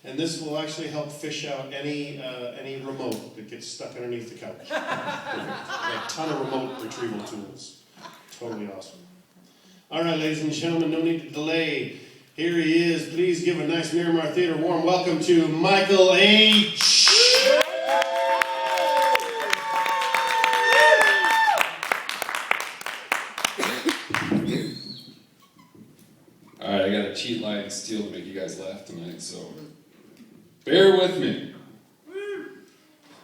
And this will actually help fish out any remote that gets stuck underneath the couch. A ton of remote retrieval tools. Totally awesome. All right, ladies and gentlemen, no need to delay. Here he is. Please give a nice Miramar Theater warm welcome to Michael H. Alright, I got a cheat, lie, and steal to make you guys laugh tonight, so bear with me.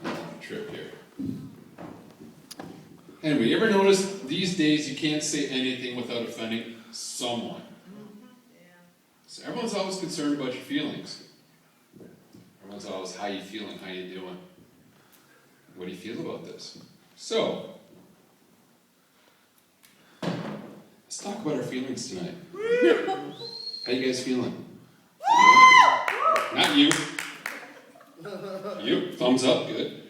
I'm on a trip here. Anyway, you ever notice these days you can't say anything without offending someone? So everyone's always concerned about your feelings. Everyone's always, how you feeling, how you doing? What do you feel about this? So, let's talk about our feelings tonight. How you guys feeling? Not you. You. Thumbs up. Good.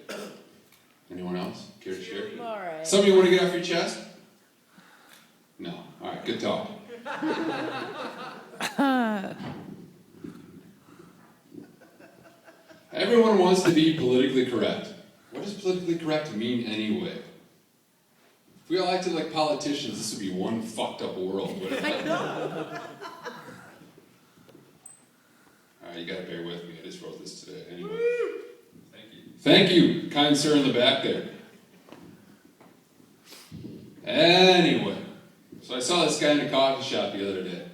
Anyone else? Care to share? All right. Some of you want to get off your chest? No. All right. Good talk. Everyone wants to be politically correct. What does politically correct mean anyway? If we all acted like politicians, this would be one fucked up world, wouldn't it? Alright, you gotta bear with me. I just wrote this today. Anyway. Thank you. Thank you, kind sir in the back there. Anyway, so I saw this guy in a coffee shop the other day.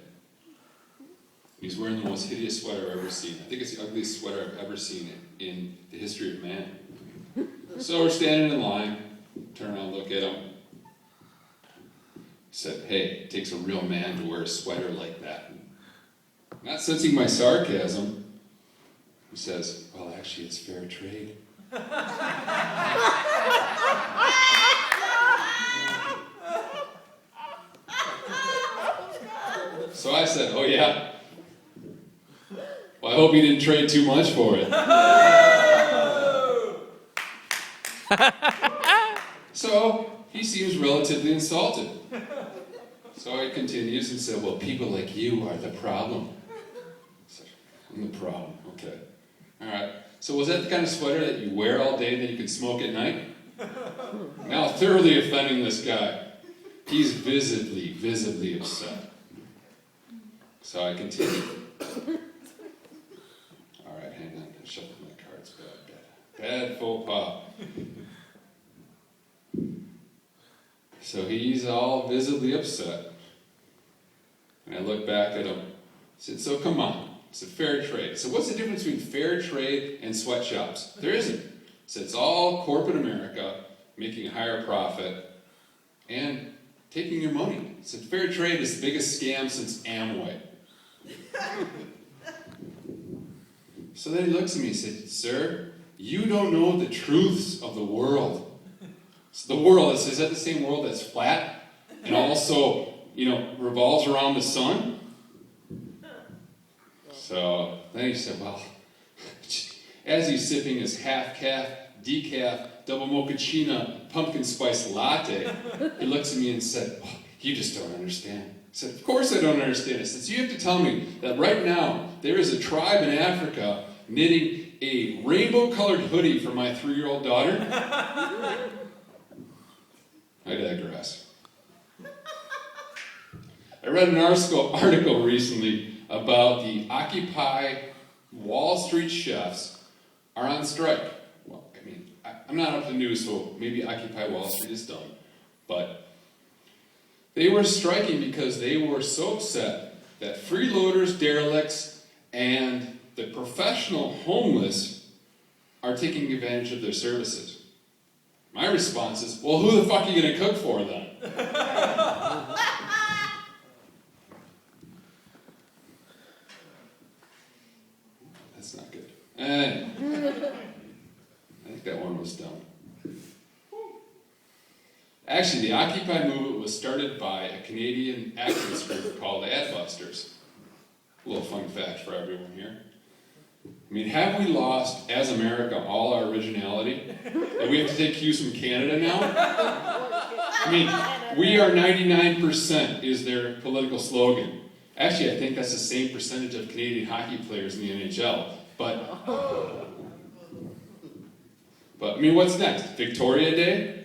He's wearing the most hideous sweater I've ever seen. I think it's the ugliest sweater I've ever seen in the history of man. So we're standing in line, turn around, look at him. Said, hey, it takes a real man to wear a sweater like that. Not sensing my sarcasm, he says, well, actually, it's fair trade. So I said, oh yeah? Well, I hope he didn't trade too much for it. So he seems relatively insulted. So he continues and said, well, people like you are the problem. I said, I'm the problem, okay. All right. So was that the kind of sweater that you wear all day and then you can smoke at night? Now thoroughly offending this guy. He's visibly upset. So I continue. All right, hang on. I shuffled my cards. Bad faux pas. So he's all visibly upset. And I look back at him. I said, so come on. It's a fair trade. So what's the difference between fair trade and sweatshops? There isn't. So it's all corporate America making a higher profit and taking your money. So fair trade is the biggest scam since Amway. So then he looks at me and said, sir, you don't know the truths of the world. So the world, is that the same world that's flat and also, revolves around the sun? So then he said, well, as he's sipping his half-calf, decaf, double mochaccino, pumpkin spice latte, he looks at me and said, oh, you just don't understand. I said, of course I don't understand. I said, so you have to tell me that right now there is a tribe in Africa knitting a rainbow-colored hoodie for my 3-year-old daughter? I digress. I read an article recently about the Occupy Wall Street chefs are on strike. Well, I'm not up to the news, so maybe Occupy Wall Street is done. But they were striking because they were so upset that freeloaders, derelicts, and the professional homeless are taking advantage of their services. My response is, well, who the fuck are you going to cook for then? That's not good. Anyway, I think that one was dumb. Actually, the Occupy movement was started by a Canadian activist group called the Adbusters. A little fun fact for everyone here. Have we lost, as America, all our originality? And we have to take cues from Canada now? We are 99% is their political slogan. Actually, I think that's the same percentage of Canadian hockey players in the NHL. But I mean, what's next? Victoria Day?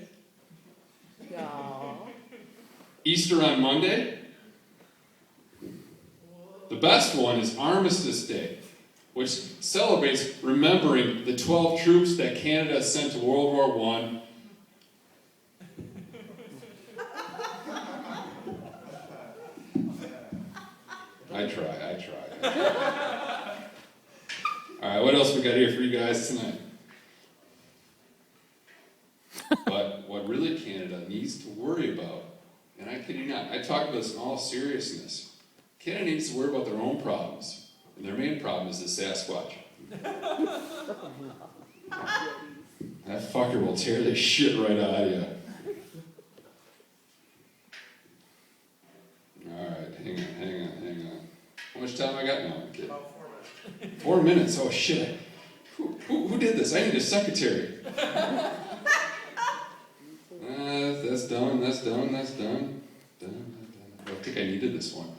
Easter on Monday? The best one is Armistice Day, which celebrates remembering the 12 troops that Canada sent to World War I. I try. All right, what else we got here for you guys tonight? But what really Canada needs to worry about, and I kid you not, I talk about this in all seriousness, Canada needs to worry about their own problems, and their main problem is the Sasquatch. That fucker will tear the shit right out of you. Alright, hang on. How much time I got now? Okay. About 4 minutes. 4 minutes? Oh shit. Who did this? I need a secretary. That's done. I think I needed this one.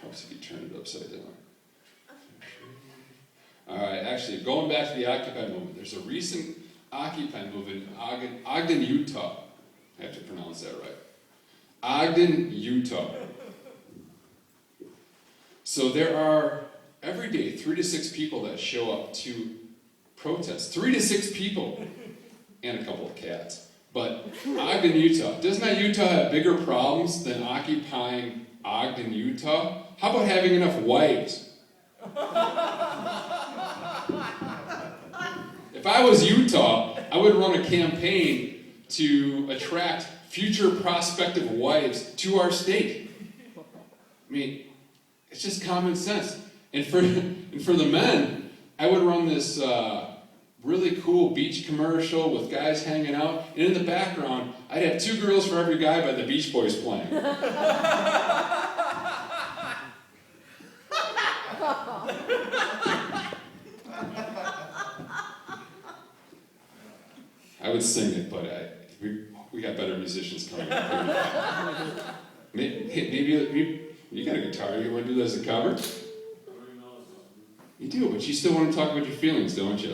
Helps if you turn it upside down. Alright, actually, going back to the Occupy movement, there's a recent Occupy movement in Ogden, Utah. I have to pronounce that right. Ogden, Utah. So there are, every day, 3 to 6 people that show up to protest. 3 to 6 people. And a couple of cats. But Ogden, Utah. Doesn't that Utah have bigger problems than occupying Ogden, Utah? How about having enough wives? If I was Utah, I would run a campaign to attract future prospective wives to our state. I mean, it's just common sense. And for the men, I would run this really cool beach commercial with guys hanging out, and in the background, I'd have 2 girls for every guy by the Beach Boys playing. I would sing it, but we got better musicians coming up. Maybe you got a guitar. You want to do that as a cover? You do, but you still want to talk about your feelings, don't you?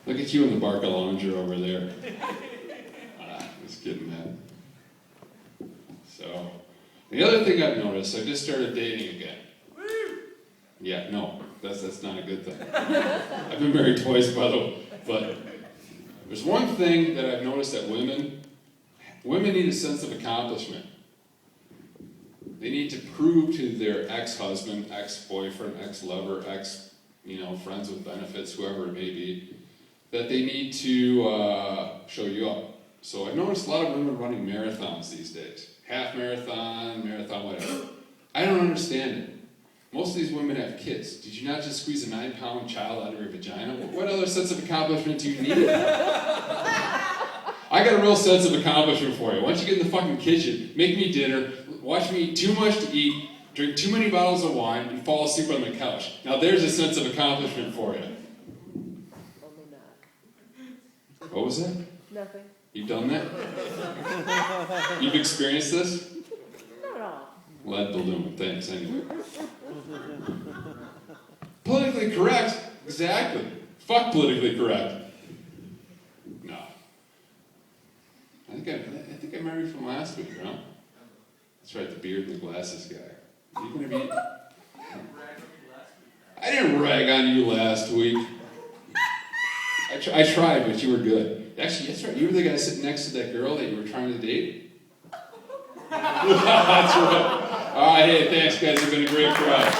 Look at you in the Barca Lounger over there. Just kidding, man. So, the other thing I've noticed, I just started dating again. Yeah, no, that's not a good thing. I've been married twice, by the way. But there's one thing that I've noticed that women need a sense of accomplishment. They need to prove to their ex-husband, ex-boyfriend, ex-lover, friends with benefits, whoever it may be, that they need to show you up. So I've noticed a lot of women running marathons these days. Half marathon, whatever. I don't understand it. Most of these women have kids. Did you not just squeeze a 9-pound child out of your vagina? What other sense of accomplishment do you need? I got a real sense of accomplishment for you. Why don't you get in the fucking kitchen, make me dinner, watch me eat too much to eat, drink too many bottles of wine, and fall asleep on the couch. Now there's a sense of accomplishment for you. Only not. What was that? Nothing. You've done that? You've experienced this? Not at all. Lead balloon, thanks anyway. Politically correct? Exactly. Fuck politically correct. No. I think I married from last week, huh? That's right, the beard and the glasses guy. You gonna be... I didn't rag on you last week. I tried, but you were good. Actually, that's right. You were the guy sitting next to that girl that you were trying to date? That's right. All right, hey, thanks, guys. You've been a great crowd.